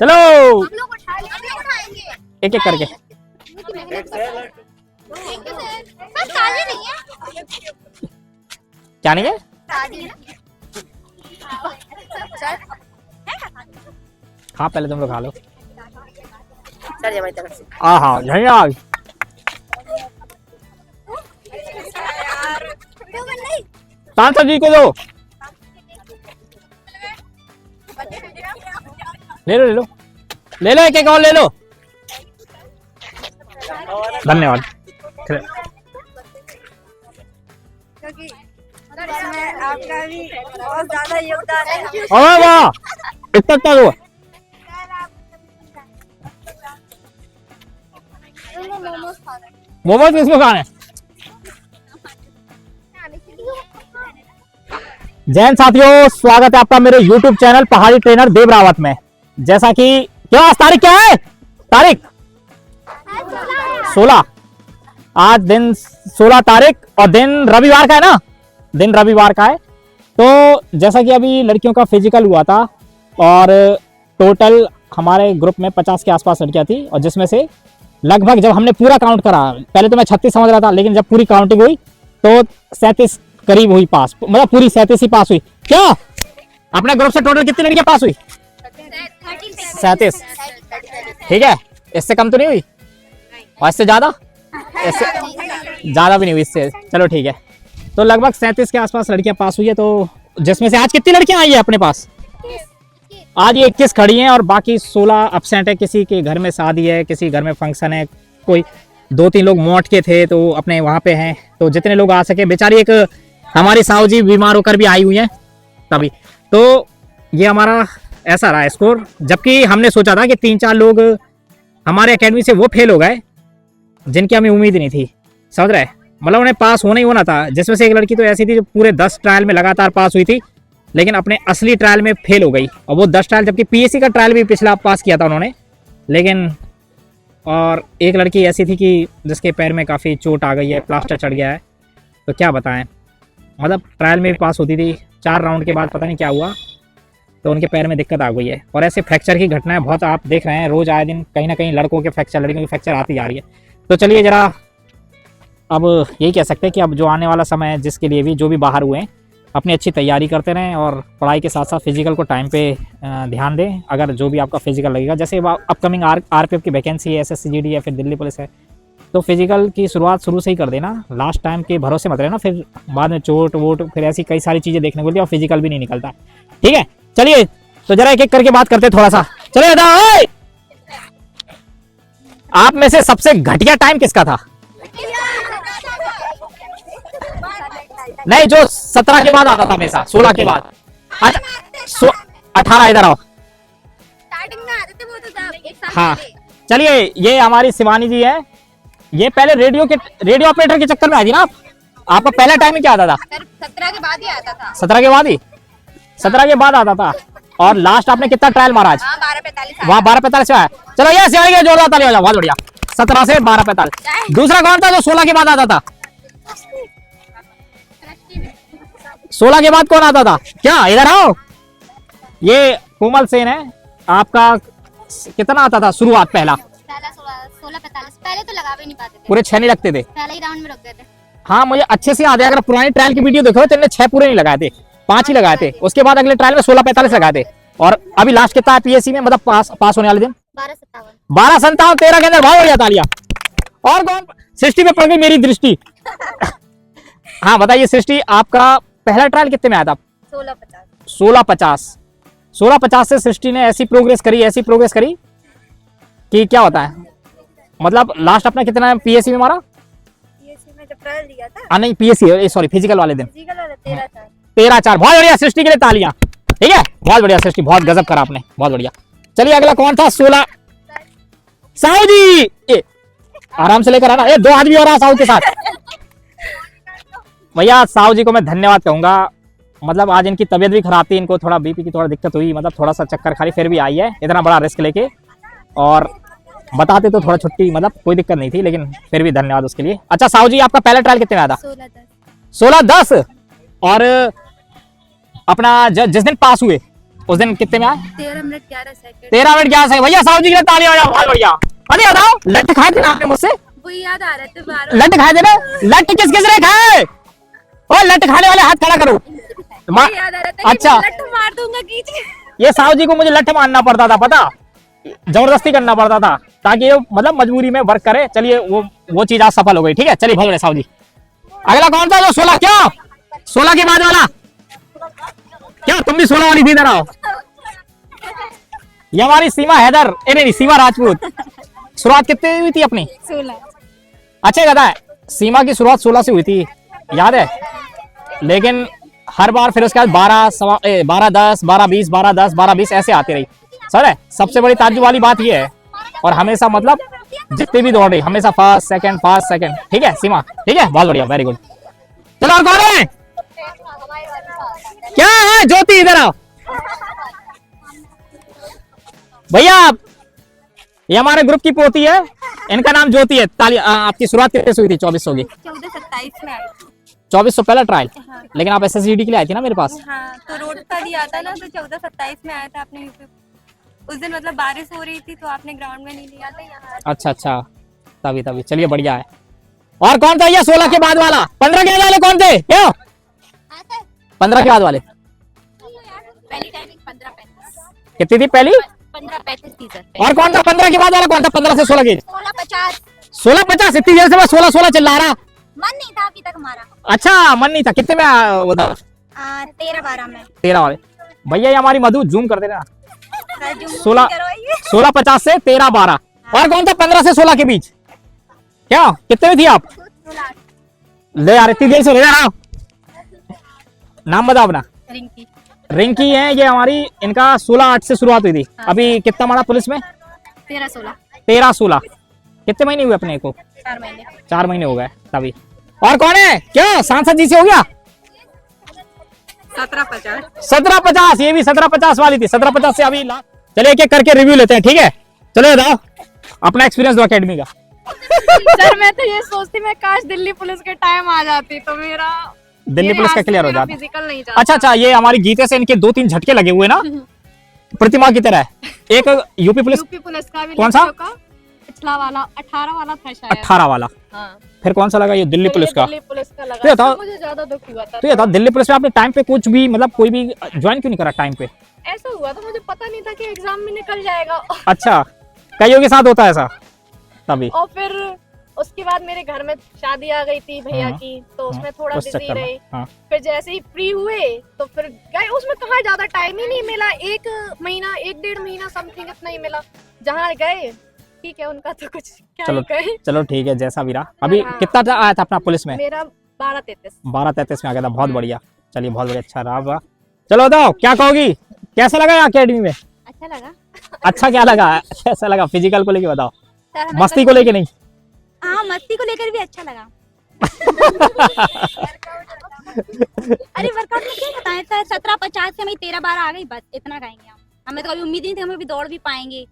चलो हम लोग उठाएंगे एक एक करके। ताजी नहीं है, क्या नहीं है? ताजी है हाँ पहले तुम लोग खा लो। सर हमारी तरफ से हाँ धन्यवाद। सांसद जी को दो, ले लो ले लो ले लो, एक एक और ले लो। धन्यवाद। क्योंकि इसमें आपका भी बहुत ज्यादा योगदान है। अरे वाह, इतना दो। मोमोज किसको खाने? जैन साथियों, स्वागत है आपका मेरे YouTube चैनल पहाड़ी ट्रेनर देव रावत में। जैसा कि क्या आज तारीख क्या है? तारीख 16। आज दिन 16 तारीख और दिन रविवार का है ना, दिन रविवार का है। तो जैसा कि अभी लड़कियों का फिजिकल हुआ था और टोटल हमारे ग्रुप में 50 के आसपास लड़कियां थी, और जिसमें से लगभग जब हमने पूरा काउंट करा, पहले तो मैं 36 समझ रहा था, लेकिन जब पूरी काउंटिंग हुई तो 37 करीब हुई पास, मतलब पूरी 37 ही पास हुई। क्या अपने ग्रुप से टोटल कितनी लड़कियां पास हुई? 37। ठीक है, इससे कम तो नहीं हुई और इससे ज्यादा? इससे ज्यादा भी नहीं हुई इससे। चलो ठीक है, तो लगभग 37 के आसपास लड़कियां पास हुई है। तो जिसमें से आज कितनी लड़कियां आई है अपने पास? आज ये 21 खड़ी हैं और बाकी 16 अपसेंट है। किसी के घर में शादी है, किसी घर में फंक्शन है, कोई 2-3 लोग मोट के थे तो अपने वहां पे हैं। तो जितने लोग आ सके, बेचारी एक हमारी साहू जी बीमार होकर भी आई हुई हैं तभी। तो ये हमारा ऐसा रहा स्कोर, जबकि हमने सोचा था कि 3-4 लोग हमारे एकेडमी से वो फेल हो गए जिनकी हमें उम्मीद नहीं थी, समझ रहे, मतलब उन्हें पास होना ही होना था। जिसमें से एक लड़की तो ऐसी थी जो पूरे 10 ट्रायल में लगातार पास हुई थी, लेकिन अपने असली ट्रायल में फेल हो गई। और वो 10 ट्रायल, जबकि पीएससी का ट्रायल भी पिछला पास किया था उन्होंने, लेकिन और एक लड़की ऐसी थी कि जिसके पैर में काफ़ी चोट आ गई है, प्लास्टर चढ़ गया है। तो क्या बताएं, मतलब ट्रायल में भी पास होती थी, 4 राउंड के बाद पता नहीं क्या हुआ तो उनके पैर में दिक्कत आ गई है। और ऐसे फ्रैक्चर की घटनाएं बहुत आप देख रहे हैं, रोज आए दिन कहीं ना कहीं लड़कों के फ्रैक्चर, लड़कियों की फ्रैक्चर आती जा रही है। तो चलिए जरा, अब यही कह सकते हैं कि अब जो आने वाला समय है, जिसके लिए भी जो भी बाहर हुए हैं, अपनी अच्छी तैयारी करते रहें और पढ़ाई के साथ साथ फिजिकल को टाइम पे ध्यान दें। अगर जो भी आपका फिजिकल लगेगा, जैसे अपकमिंग आरपीएफ की वैकेंसी है, एसएससीजीडी है, फिर दिल्ली पुलिस है, तो फिजिकल की शुरुआत शुरू से ही कर देना। लास्ट टाइम के भरोसे मत रहना, फिर बाद में चोट वोट, फिर ऐसी कई सारी चीज़ें देखने को मिलती है और फिजिकल भी नहीं निकलता। ठीक है, चलिए तो जरा एक एक करके बात करते थोड़ा सा। चलिए दादा, आप में से सबसे घटिया टाइम किसका था? नहीं, जो 17 के बाद आता था हमेशा, 16 के बाद। अच्छा 18 इधर आओ। स्टार्टिंग में आते थे वो तो था एक साल हाँ पहले। चलिए, ये हमारी शिवानी जी है। ये पहले रेडियो ऑपरेटर के चक्कर में आई थी ना। आपका पहला टाइम ही क्या आता था? 17 के बाद ही आता था। 17 के बाद ही? 17 के बाद आता था। और लास्ट आपने कितना ट्रायल मारा आज? 12:45 वहाँ 12:45 से आया। चलो ये शिवानी के जोरदार ताली हो जाओ, बहुत बढ़िया। 17 से 12:45। दूसरा कौन था जो 16 के बाद आता था? 16 के बाद कौन आता था? क्या इधर आओ, ये कोमल सेन है। आपका कितना आता था शुरुआत? पहला 16:45 पहले तो लगा भी नहीं पाते थे, पूरे 6 नहीं लगते थे। पहले ही राउंड में रुक गए थे। हाँ मुझे अच्छे से याद है, अगर पुरानी ट्रायल की वीडियो देखो तो इन्होंने 6 पूरे नहीं लगाए थे, 5 ही लगाए थे। उसके बाद अगले ट्रायल में 16:45 लगाए थे। और अभी लास्ट कितना है पीएससी में, मतलब पास होने वाले दिन? 12:57। 12:57, 13 के अंदर। बहुत बढ़िया तालियां। और कौन? सृष्टि पे पड़ गई मेरी दृष्टि। हाँ बताइए सृष्टि, आपका पहला ट्रायल कितने में आया था? 16:50। 16:50 से सृष्टि ने ऐसी प्रोग्रेस करी कि क्या होता है, मतलब लास्ट अपना कितना पीएससी में मारा? पीएससी में जब ट्रायल दिया था, नहीं पीएससी सॉरी फिजिकल वाले दिन फिजिकल वाला 13 13-4। बहुत बढ़िया सृष्टि के लिए तालियां। ठीक है, बहुत बढ़िया सृष्टि, बहुत गजब करा आपने, बहुत बढ़िया। चलिए अगला कौन था? 16 साहू जी, आराम से लेकर आना। 2 आदमी और साहू के साथ। भैया साहू जी को मैं धन्यवाद कहूंगा, मतलब आज इनकी तबीयत भी खराब थी, इनको थोड़ा बीपी की थोड़ा दिक्कत हुई, मतलब थोड़ा सा चक्कर खाली, फिर भी आई है इतना बड़ा रिस्क लेके। और बताते तो थोड़ा छुट्टी, मतलब कोई दिक्कत नहीं थी, लेकिन फिर भी धन्यवाद उसके लिए। अच्छा साहू जी, आपका पहला ट्रायल कितने में आया था? 16:10। 16:10। और अपना जिस दिन पास हुए उस दिन कितने में आए? 13 मिनट 11 सेकंड। 13 minute 11 second. भैया साहू जी के लिए तालियां बजाओ, बहुत बढ़िया। अरे बताओ, लट्ठ खाए थे ना आपने मुझसे? वो याद आ रहे थे बार लट्ठ खाए थे ना? लट्ठ किस किस ने खाए? ओ लट्ठ खाने वाले हाथ खड़ा करो। याद आ रहा था अच्छा, लट्ठ मार दूंगा कीजिए। ये साहू जी को मुझे लट्ठ मारना पड़ता था, पता, जबरदस्ती करना पड़ता था ताकि ये मतलब मजबूरी में वर्क करे। चलिए वो चीज आज सफल हो गई। ठीक है, चलिए बहुत साहू जी। अगला कौन था? जो 16 क्या 16 के बाद वाला? क्या तुम भी 16 वाली थी? इधर आओ। ये हमारी सीमा हैदर, नहीं सीमा राजपूत। शुरुआत कितने हुई थी अपनी? 16। अच्छा कहता है सीमा की शुरुआत 16 से हुई थी, याद है। लेकिन हर बार फिर उसके बाद 12, 10, 12, 20, 12, 10, 12, 20 ऐसे आती रही। सर है सबसे बड़ी ताज्जुब वाली बात ये है, और हमेशा मतलब जितने भी दौड़ रही हमेशा फर्स्ट सेकंड। ठीक है सीमा, ठीक है, बहुत बढ़िया, वेरी गुड। चलो और कौन है? क्या है? ज्योति, इधर आओ भैया। ये हमारे ग्रुप की पोती है, इनका नाम ज्योति है। आपकी शुरुआत कितने से हुई थी? 2400 की? 14-27 में आई। 2400 पहला ट्रायल। लेकिन आप SSCD के लिए आई थी ना मेरे पास? हाँ, तो रोड का दिया था ना, तो 14-27 में आया था आपने। उस दिन मतलब बारिश हो रही थी तो आपने ग्राउंड में नहीं लिया था यहाँ। अच्छा, तभी चलिए बढ़िया है। और कौन था ये 16 के बाद वाला? 15 के बाद वाले कौन थे? क्यों 15 के बाद वाले? पहली टाइमिंग 15:35। कितनी थी पहली? 15:35 थी सर। और कौन था 15 के बाद वाला? कौन था 15 से 16 की? 16:50। 16:50। इतनी देर से मैं 16 चिल्ला रहा। मन नहीं था अभी तक हमारा। अच्छा, मन नहीं था। कितने में वो था? 13-12 में। 13 वाले। भैया ये हमारी मधु जूम कर देना। 16 16:50 से 13:12। और कौन था 15 से 16 के बीच? क्या कितने में थी आप? ले यार, इतनी देर से ले रहा। नाम बताओ अपना। रिंकी है ये हमारी। इनका 16-8 से शुरुआत हुई थी। अभी कितना मारा पुलिस में? 13-16। 13-16। कितने महीने हुए अपने को? 4 महीने। 4 महीने हो गए तभी। और कौन है? क्या सांसद जी से हो गया? 17-50। 17-50। ये भी 17-50 वाली थी। 17-50 से अभी चलिए एक एक करके रिव्यू लेते हैं। ठीक है, चलो बताओ अपना एक्सपीरियंस दो अकेडमी का। सर मैं तो ये सोचती, मैं काश दिल्ली पुलिस के टाइम आ जाती तो मेरा दिल्ली पुलिस का क्लियर हो जाता। फिजिकल नहीं जाता। अच्छा, ये हमारी गीते से इनके 2-3 झटके लगे हुए ना, प्रतिमा की तरह। एक यूपी पुलिस का भी कौन सा? पिछला वाला 18 वाला था शायद। 18 वाला। हाँ। फिर कौन सा लगा? ये दिल्ली पुलिस का। दिल्ली पुलिस का तो लगा। बताओ, मुझे ज्यादा दुख हुआ था। तो ये था दिल्ली पुलिस में आपने टाइम पे कुछ भी मतलब कोई भी ज्वाइन क्यों नहीं करा टाइम पे? ऐसा हुआ तो मुझे पता नहीं था कि एग्जाम में निकल जाएगा। अच्छा, कईयों के साथ होता है ऐसा तभी। और फिर उसके बाद मेरे घर में शादी आ गई थी भैया की, तो उसमें थोड़ा उस बिजी चक्कर में, रहे। हाँ। फिर जैसे ही फ्री हुए तो फिर गए। उसमें कहाँ ज्यादा टाइम ही नहीं मिला। 1 महीना 1-1.5 महीना समथिंग इतना ही मिला। जहाँ गए ठीक है, उनका तो कुछ क्या ही कहे। चलो ठीक है, जैसा भी रहा। अभी हाँ। कितना आया था अपना पुलिस में? मेरा 12-33। 12-33 में आ गया था। बहुत बढ़िया, चलिए बहुत बढ़िया, अच्छा रहा। चलो बताओ क्या कहोगी, कैसा लगा अकेडमी में? अच्छा लगा। अच्छा क्या लगा? कैसा लगा? फिजिकल को लेके बताओ, सर हमें मस्ती को लेके नहीं? हाँ, मस्ती को लेकर भी अच्छा लगा। अरे वर्कआउट में क्या बताएं सर, 17-50 से हमें 13-12 आ गई, बस इतना कहेंगे हम। हमें तो कभी उम्मीद नहीं थी हम भी दौड़ भी पाएंगे।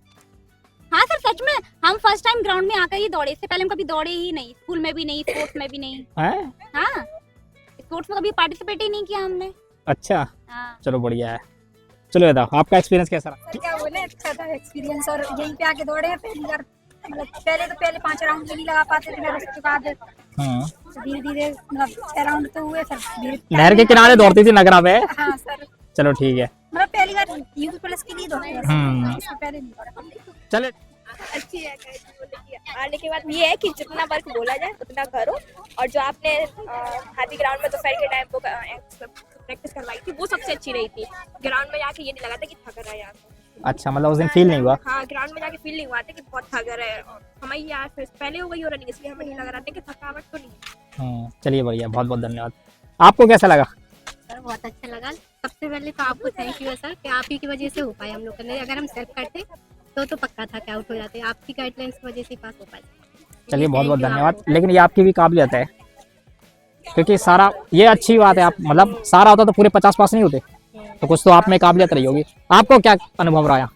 हाँ सर सच में, हम फर्स्ट टाइम ग्राउंड में आकर ही दौड़े। इससे पहले हम कभी दौड़े ही नहीं, स्कूल में भी नहीं, स्पोर्ट्स में भी नहीं। हाँ, स्पोर्ट्स में कभी पार्टिसिपेट ही नहीं किया हमने। अच्छा, हाँ। चलो बढ़िया है। चलो बताओ आपका एक्सपीरियंस कैसा रहा? क्या बोले, अच्छा था एक्सपीरियंस। और यहीं पे आके दौड़े हैं पहली बार। मतलब पहले 5 राउंड नहीं लगा पाते थे, फिर उसके बाद धीरे धीरे मतलब 6 राउंड तो हुए सर। नहर के किनारे दौड़ती थी नगरा में। हाँ सर, चलो ठीक है। मतलब पहली बार यूपी पुलिस के लिए दौड़े, इससे पहले नहीं दौड़ा। चले अच्छी है। आने के बाद ये है कि जितना वर्क बोला जाए उतना करो। और जो आपने हाथी ग्राउंड में दोपहर के टाइम को प्रैक्टिस करवाई थी वो सबसे अच्छी रही थी। ग्राउंड में जाके ये नहीं लगा था कि थक रहा है यहाँ पे। अच्छा, मतलब उस दिन फील नहीं हुआ? हाँ, ग्राउंड में जाके फील नहीं हुआ था कि बहुत थक रहा है। हमें यहाँ पहले हो गई हो रनिंग, इसलिए हमें नहीं लग रहा था कि थकावट तो नहीं। चलिए बढ़िया, बहुत बहुत धन्यवाद। आपको कैसा लगा? सर बहुत अच्छा लगा। सबसे पहले तो आपको थैंक यू है सर कि आप ही की वजह से हो पाए हम लोग करने। अगर हम सेल्फ करते तो पक्का था कि आउट हो जाते। आपकी गाइडलाइंस की वजह से पास हो पाए। चलिए बहुत बहुत धन्यवाद। लेकिन ये आपकी भी काबिलियत है, क्योंकि सारा ये अच्छी बात है। आप मतलब सारा होता तो पूरे 50 पास नहीं होते, तो कुछ तो आप में काबिलियत रही होगी। आपको क्या अनुभव रहा?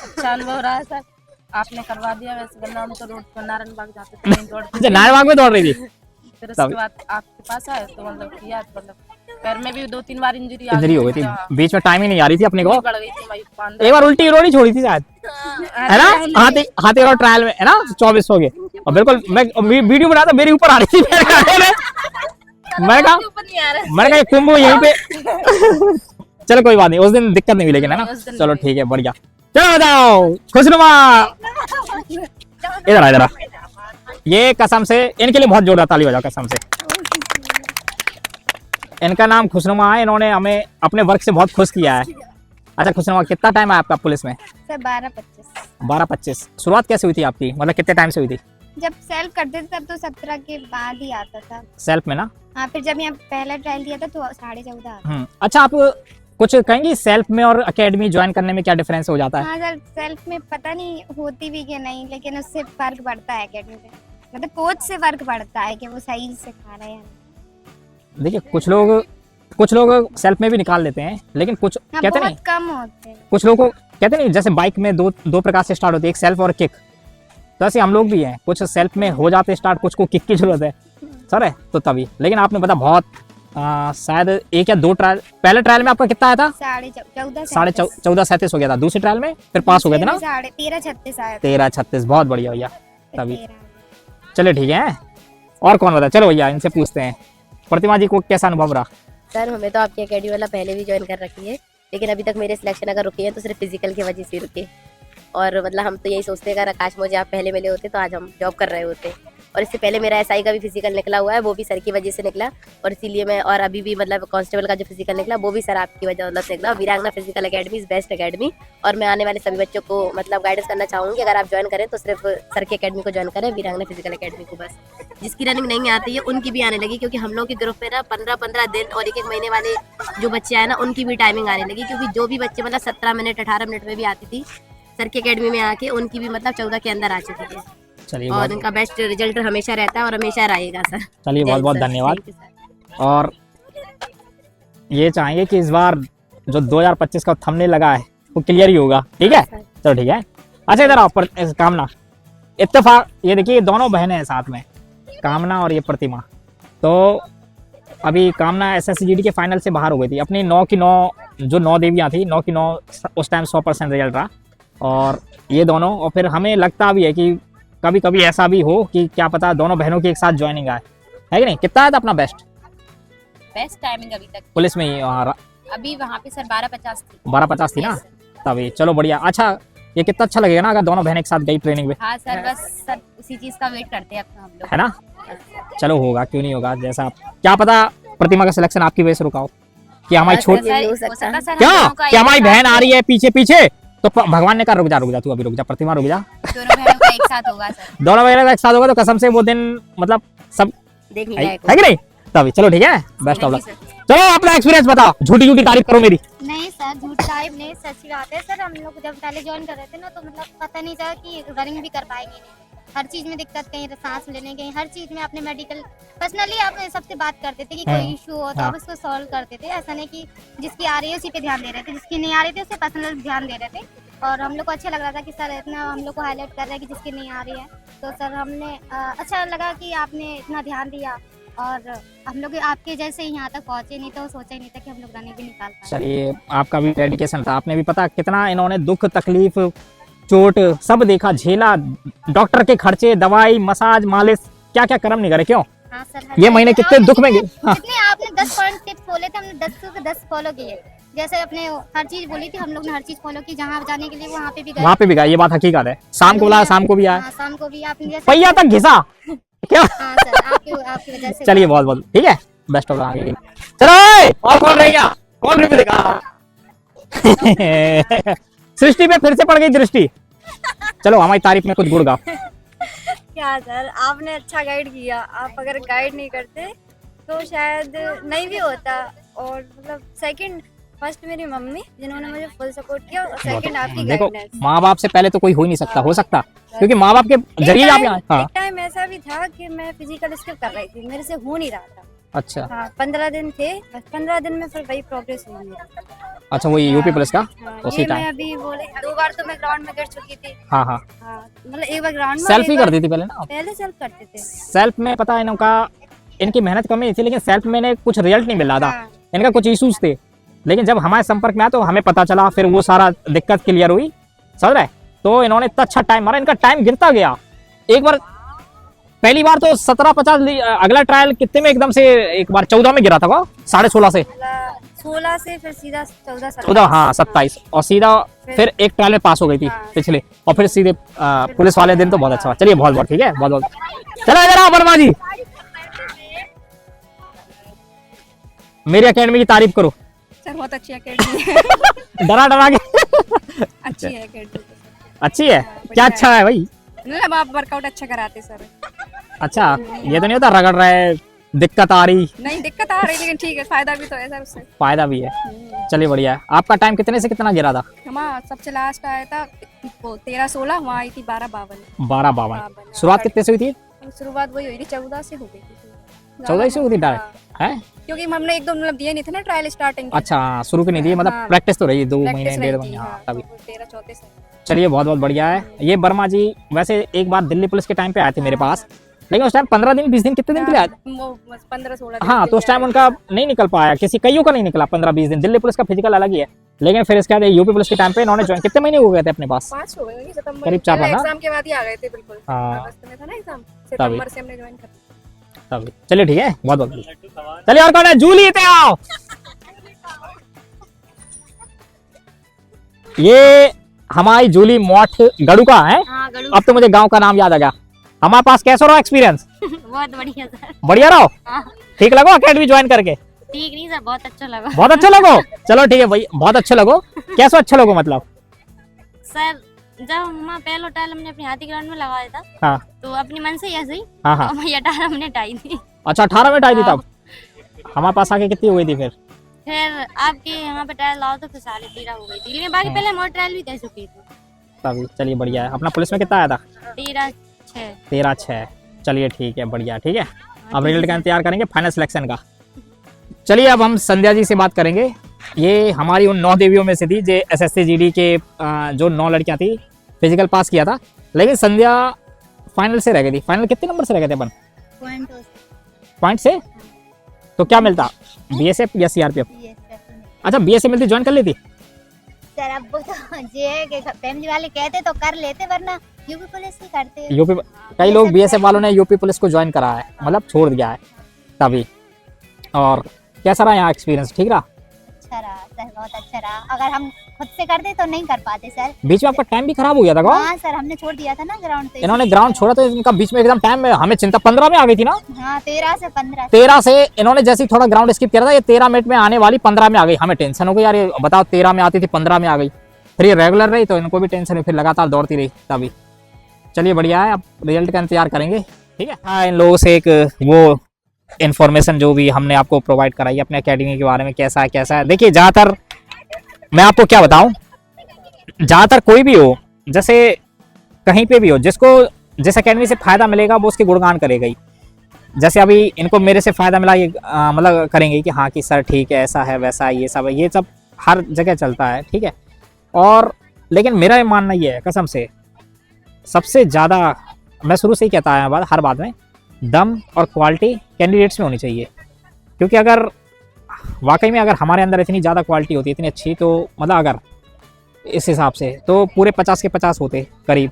अच्छा अनुभव रहा है सर, आपने करवा दिया। वैसे वरना हम तो रोड पर नारायण बाग जाते थे, अच्छा, नारायण बाग में दौड़ रही थी। फिर उसके बाद आपके पास आए तो मतलब किया, मतलब पैर में भी 2-3 बार इंजरी इंजरी हो गई थी, बीच में टाइम ही नहीं आ रही थी अपने को। बढ़ गई थी भाई पान। एक बार उल्टी रोनी छोड़ी थी शायद, है ना? हाथी और ट्रायल में, है ना? 2400 के, और बिल्कुल मैं वीडियो बना था, मेरे ऊपर आ रही थी मैं कहा कुंभ यहीं पे चलो कोई बात नहीं, उस दिन दिक्कत नहीं हुई लेकिन, है ना? चलो ठीक है, बढ़िया। चलो जाओ खुशनुमा, इधर आ इधर आ। ये कसम से इनके लिए बहुत जोरदार ताली बजाओ कसम से। इनका नाम खुशनुमा है, इन्होंने हमें अपने वर्क से बहुत खुश किया है। अच्छा खुशनुमा, कितना टाइम है आपका पुलिस में? सर 12-25। 12-25। शुरुआत कैसे हुई थी आपकी, मतलब कितने टाइम से हुई थी? जब सेल्फ करते थे तब तो 17 के बाद ही आता था। सेल्फ में ना? हाँ, फिर जब यहाँ पहला ट्रायल दिया था तो 14.5 आता। अच्छा, आप कुछ कहेंगे सेल्फ में और एकेडमी ज्वाइन करने में क्या डिफरेंस हो जाता है? हाँ सर, सेल्फ में पता नहीं होती भी कि नहीं, लेकिन उससे फर्क पड़ता है एकेडमी में, मतलब कोच से फर्क पड़ता है कि वो सही सिखा रहे हैं। देखिए कुछ लोग सेल्फ में भी निकाल लेते हैं, लेकिन कुछ हाँ, कहते बहुत नहीं, कम होते हैं। कुछ लोग को कहते नहीं, जैसे बाइक में दो प्रकार से स्टार्ट होती है, एक सेल्फ और किक। तो ऐसे हम लोग भी हैं, कुछ सेल्फ में हो जाते स्टार्ट, कुछ को किक की जरूरत है सर है तो तभी। लेकिन आपने पता बहुत शायद 1 या 2 ट्रायल, पहले ट्रायल में आपका कितना आया था? 14.37 हो गया था, दूसरे ट्रायल में फिर पास हो गए थे ना? 13.36 आया था। 13.36, बहुत बढ़िया भैया तभी। चलो ठीक है, और कौन बता? चलो भैया इनसे पूछते हैं, प्रतिमा जी को कैसा अनुभव रहा? सर हमें तो आपकी अकेडमी वाला पहले भी ज्वाइन कर रखी है, लेकिन अभी तक मेरे सिलेक्शन अगर रुके हैं तो सिर्फ फिजिकल की वजह से रुके। और मतलब हम तो यही सोचते हैं, अगर आकाश मुझे आप पहले मिले होते तो आज हम जॉब कर रहे होते। और इससे पहले मेरा एसआई का भी फिजिकल निकला हुआ है, वो भी सर की वजह से निकला, और इसीलिए मैं, और अभी भी मतलब कांस्टेबल का जो फिजिकल निकला वो भी सर आपकी वजह मतलब से निकला। वीरांगना physical academy is best academy, और मैं आने वाले सभी बच्चों को मतलब गाइडेंस करना चाहूँगी, अगर आप ज्वाइन करें तो सिर्फ सर की अकेडमी को ज्वाइन करें, वीरांगना फिजिकल एकेडमी को बस। जिसकी रनिंग नहीं आती है उनकी भी आने लगी, क्योंकि हम लोग के ग्रुप में ना 15-15 दिन और 1-1 महीने वाले जो बच्चे आए ना, उनकी भी टाइमिंग आने लगी, क्योंकि जो भी बच्चे मतलब 17 मिनट 18 मिनट में भी आती थी सर की अकेडमी में आके, उनकी भी मतलब 14 के अंदर आ चुकी थी। चलिए और उनका बेस्ट रिजल्ट हमेशा रहता है और हमेशा रहेगा सर। चलिए बहुत बहुत धन्यवाद। और ये चाहेंगे कि इस बार जो 2025 का थंबनेल लगा है वो क्लियर ही होगा, ठीक है? चलो ठीक है। अच्छा इधर आओ कामना, इत्तेफाक ये देखिए दोनों बहनें हैं साथ में, कामना और ये प्रतिमा। तो अभी कामना SSGD के फाइनल से बाहर हो गई थी, अपनी 9 की 9 जो 9 देवियाँ थी, 9 की 9 उस टाइम 100% रिजल्ट रहा, और ये दोनों। और फिर हमें लगता भी है कि कभी कभी ऐसा भी हो कि क्या पता दोनों बहनों की एक साथ ज्वाइनिंग आए, है कि नहीं? कितना आया था अपना बेस्ट टाइमिंग अभी तक पुलिस में ही? अभी वहाँ पे सर 12:50 थी। 12:50 थी ना तभी। चलो बढ़िया। अच्छा ये कितना अच्छा लगेगा ना अगर दोनों बहनें एक साथ गई ट्रेनिंग में। हाँ सर, बस सर उसी चीज का वेट करते हैं अब हम लोग, है ना? चलो होगा, क्यों नहीं होगा। जैसा आप, क्या पता प्रतिमा का सिलेक्शन आपकी वजह से रुका हो, कि हमारी छोट क्या हमारी बहन आ रही है पीछे पीछे, तो भगवान ने कहा रुक जा तू अभी रुक जा प्रतिमा रुक जा, दोनों बहनों का एक साथ होगा सर। दोनों बहनों का एक साथ होगा तो कसम से वो दिन मतलब सब देखने है लायक कि नहीं? तभी चलो ठीक है, बेस्ट ऑफ लक। चलो अपना एक्सपीरियंस बताओ, झूठी झूठी तारीफ करो मेरी। नहीं सर, झूठ टाइप नहीं, सच्ची बात है सर। हम लोग जब पहले ज्वाइन कर रहे थे ना तो मतलब पता नहीं था कि रनिंग भी कर पाएंगे नहीं, हर चीज में दिक्कत, कहीं सांस लेने, कहीं हर चीज में अपने मेडिकल पर्सनली आप सबसे बात करते थे कि कोई इशू हो तो आप उसको सॉल्व करते थे। ऐसा नहीं कि जिसकी आ रही है उसी पे ध्यान दे रहे थे, जिसकी नहीं आ रही थी उससे पर्सनल ध्यान दे रहे थे। और हम लोग को अच्छा लग रहा था कि सर इतना हम लोग को हाईलाइट कर रहे हैं कि जिसकी नहीं आ रही है, तो सर हमने अच्छा लगा कि आपने इतना ध्यान दिया। और हम लोग आपके जैसे यहाँ तक पहुँचे नहीं तो सोचा ही नहीं था कि हम लोग रनिंग भी निकाल पाए। चलिए आपका भी डेडिकेशन था, आपने भी पता कितना इन्होंने दुख तकलीफ चोट सब देखा, झेला, डॉक्टर के खर्चे, दवाई, मसाज, मालिश, क्या क्या कर्म नहीं करे। क्यों हाँ सर, ये महीने कितने दुख में जितने आपने 10 पॉइंट टिप्स बोले थे हमने 10 के 10 फॉलो किए। जैसे अपने हर चीज बोली थी हम लोग ने हर चीज फॉलो की, जहाँ जाने के लिए वहाँ पे भी गए, वहाँ पे भी गए, ये बात हकीकत है। शाम को बुलाया, शाम को भी आया, हाँ, शाम को भी आपने जैसे पहिया तक घिसा क्या। हाँ सर, आपकी वजह से। चलिए बहुत बहुत ठीक है, बेस्ट ऑफ लक। चलो और कौन रह गया, कौन रिव्यू देगा? सृष्टि पे फिर से पड़ गई दृष्टि। चलो हमारी तारीफ में कुछ गुड़ गाओ। क्या सर, आपने अच्छा गाइड किया। आप अगर गाइड नहीं करते तो शायद नहीं भी होता। और मतलब सेकंड फर्स्ट मेरी मम्मी जिन्होंने मुझे फुल सपोर्ट किया, और सेकंड आपकी देखो गाइडेंस। माँ बाप से पहले तो कोई हो ही नहीं सकता, हो सकता क्योंकि माँ बाप के जरिए आप यहाँ। हाँ एक टाइम ऐसा भी था कि मैं फिजिकल स्किप कर रही थी, मेरे से हो नहीं रहा था। अच्छा हाँ 15 दिन थे, बस 15 दिन में फिर वही प्रोग्रेस हुई मेरी। अच्छा वही यूपी पुलिस का हाँ, उसी ये टाइम। मैं अभी बोले 2 बार तो मैं ग्राउंड में गिर चुकी थी। हाँ हाँ हाँ मतलब एक बार ग्राउंड में, सेल्फ ही कर दी थी पहले ना। पहले सेल्फ करते थे। सेल्फ में पता है इनका, इनकी मेहनत कम ही थी लेकिन सेल्फ में कुछ रिजल्ट नहीं मिल रहा था। इनका कुछ इश्यूज थे, लेकिन जब हमारे संपर्क में आया तो हमें पता चला, फिर वो सारा दिक्कत क्लियर हुई, समझ रहे। तो इन्होंने इतना अच्छा टाइम मारा, इनका टाइम गिरता गया। एक बार पहली बार तो 17:50, अगला ट्रायल कितने में एकदम से एक बार 14 में गिरा था वो, 16.5 से 16 से फिर सीधा 14, हाँ 27, और सीधा फिर एक ट्रायल में पास हो गई थी पिछले, और फिर सीधे पुलिस वाले दिन तो बहुत अच्छा। चलिए बहुत बहुत ठीक है, बहुत बहुत। चलो इधर आओ वर्मा जी, मेरी एकेडमी की तारीफ करो सर। बहुत अच्छी एकेडमी है। डरा डरा के अच्छी है एकेडमी। अच्छी है क्या? अच्छा है भाई, मतलब आप वर्कआउट अच्छा कराते सर। अच्छा ये तो नहीं होता रगड़ रहा है, दिक्कत आ रही? नहीं दिक्कत आ रही, लेकिन ठीक है, फायदा भी तो है सर उससे। फायदा भी है, चलिए बढ़िया है। आपका टाइम कितने से कितना गिरा था? हमारा सबसे लास्ट आया था 13-16, वहाँ आई थी 12-52। 12-52। शुरुआत कितने से हुई थी? शुरुआत वही हुई थी 14 से हो गई थी। 14 से हुई थी डायरेक्ट है, क्योंकि हमने एक दो मतलब दिए नहीं थे ना ट्रायल स्टार्टिंग। अच्छा शुरू के नहीं दिए, मतलब प्रैक्टिस तो रही 2 महीने 1.5 महीने तभी। 13-14 से। चलिए बहुत बहुत बढ़िया है। ये वर्मा जी वैसे एक बार दिल्ली पुलिस के टाइम पे आए थे मेरे पास, लेकिन उस टाइम 15 दिन 20 दिन कितने दिन के लिए आए? 15-16 दिन। हाँ तो उस टाइम उनका नहीं निकल पाया, कईयों का नहीं निकला 15-20 दिन। दिल्ली पुलिस का फिजिकल अलग ही है, लेकिन फिर इसके बाद यूपी पुलिस के टाइम पे इन्होंने ज्वाइन, कितने महीने हो गए थे अपने पास? 5 हो गए, सितंबर करीब 4 महीने एग्जाम के बाद ही आ गए थे। बिल्कुल हाँ। अगस्त में था ना एग्जाम, सितंबर से हमने ज्वाइन कर लिया तभी। चलिए ठीक है, बहुत बहुत। चलिए और कौन है? जूली इतने आओ। ये हमारी जूली मोठ गड़ू का है। हाँ, गड़ू। अब तो मुझे गांव का नाम याद आ गया। हमारे पास कैसा रहा एक्सपीरियंस? बहुत बढ़िया सर। बढ़िया रहो, हाँ। ठीक लगो अकेडमी ज्वाइन करके? ठीक नहीं सर, बहुत अच्छा लगा। बहुत अच्छा लगो, चलो ठीक है भाई, बहुत अच्छा लगो। कैसा अच्छा लगो मतलब? सर जब हम पहले टाइल हमने अपने हाथी ग्राउंड में लगाया था, हाँ तो अपनी मन से ऐसे ही हाँ हाँ। ये टाइल हमने टाई थी। अच्छा 18 में टाई थी तब? हमारे पास आके कितनी हो गई थी फिर आपके यहाँ पे ट्रायल लाओ तो फिर 13.5 हो गई थी, लेकिन बाकी पहले हम और ट्रायल भी दे चुकी थी तभी। चलिए बढ़िया है। अपना पुलिस में कितना आया था? 13-6। 13-6। चलिए ठीक है, बढ़िया ठीक है। अब रिजल्ट का इंतजार करेंगे फाइनल सिलेक्शन का। चलिए अब हम संध्या जी से बात करेंगे। ये हमारी उन 9 देवियों में से थी जो SSC GD के जो 9 लड़कियां थी, फिजिकल पास किया था, लेकिन संध्या फाइनल से रह गई थी। फाइनल कितने नंबर से रह गए थे अपन? पॉइंट से। तो क्या मिलता, BSF या CRPF? अच्छा BSF मिलती, ज्वाइन कर लेती सर। अब वो तो ये है कि फैमिली वाले कहते तो कर लेते, वरना यूपी पुलिस ही करते। यूपी कई लोग BSF वालों ने यूपी पुलिस को ज्वाइन करा है, मतलब छोड़ दिया है तभी। और कैसा रहा यहाँ एक्सपीरियंस? ठीक रहा? अच्छा रहा सर, बहुत अच्छा रहा। अगर हम खुद से करते तो नहीं कर पाते सर। बीच में आपका टाइम भी खराब हो गया था क्या? हाँ सर, हमने छोड़ दिया था ना ग्राउंड पे। इन्होंने ग्राउंड छोड़ा तो इनका बीच में एकदम टाइम में हमें चिंता 15 में आ गई थी ना। हाँ 13 से 15। 13 से इन्होंने जैसे ही थोड़ा ग्राउंड स्किप किया था, ये 13 मिनट में आने वाली 15 में आ गई। हमें टेंशन हो गई यार, ये बताओ 13 में आती थी 15 में आ गई। फिर ये रेगुलर रही तो इनको भी टेंशन हुई, फिर लगातार दौड़ती रही तभी। चलिए बढ़िया है, अब रिजल्ट का इंतजार करेंगे ठीक है। हाँ इन लोगों से एक वो इन्फॉर्मेशन जो भी हमने आपको प्रोवाइड कराई अपने एकेडमी के बारे में, कैसा है। देखिए ज़्यादातर मैं आपको क्या बताऊं, ज़्यादातर कोई भी हो, जैसे कहीं पे भी हो, जिसको जिस एकेडमी से फ़ायदा मिलेगा वो उसके गुणगान करेगा ही। जैसे अभी इनको मेरे से फ़ायदा मिला, ये मतलब करेंगे कि हाँ कि सर ठीक है, ऐसा है वैसा है, ये सब हर जगह चलता है ठीक है। और लेकिन मेरा मानना ये है कसम से, सबसे ज़्यादा मैं शुरू से ही कहता आया हर बात में, दम और क्वालिटी कैंडिडेट्स में होनी चाहिए। क्योंकि अगर वाकई में अगर हमारे अंदर इतनी ज़्यादा क्वालिटी होती, इतनी अच्छी, तो मतलब अगर इस हिसाब से तो पूरे 50 के 50 होते करीब,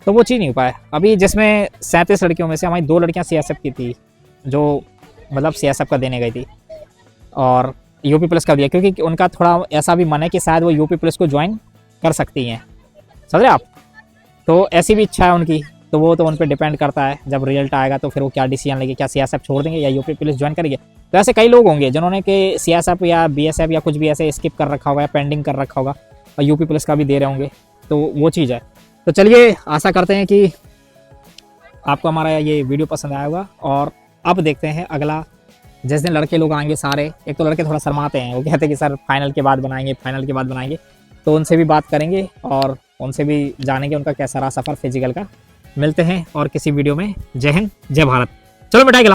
तो वो चीज़ नहीं हो पाया। अभी जिसमें 37 लड़कियों में से हमारी 2 लड़कियां CSF की थी, जो मतलब CSF का देने गई थी, और यूपी पुलिस का दिया, क्योंकि उनका थोड़ा ऐसा भी मन है कि शायद वो यूपी पुलिस को ज्वाइन कर सकती हैं, समझ रहे आप। तो ऐसी भी इच्छा है उनकी, तो वो तो उन पर डिपेंड करता है। जब रिजल्ट आएगा तो फिर वो क्या डिसीजन लेंगे, क्या CSF छोड़ देंगे या यूपी पुलिस ज्वाइन करेंगे। तो ऐसे कई लोग होंगे जिन्होंने कि CSF या BSF या कुछ भी ऐसे स्किप कर रखा होगा या पेंडिंग कर रखा होगा, और यूपी पुलिस का भी दे रहे होंगे, तो वो चीज़ है। तो चलिए आशा करते हैं कि आपको हमारा ये वीडियो पसंद आया होगा। और अब देखते हैं अगला, जिस दिन लड़के लोग आएंगे सारे, एक तो लड़के थोड़ा शर्माते हैं, वो कहते हैं कि सर फाइनल के बाद बनाएंगे, तो उनसे भी बात करेंगे और उनसे भी जानेंगे उनका कैसा रहा सफ़र फिजिकल का। मिलते हैं और किसी वीडियो में। जय हिंद, जय भारत। चलो मिठाई खिलाओ।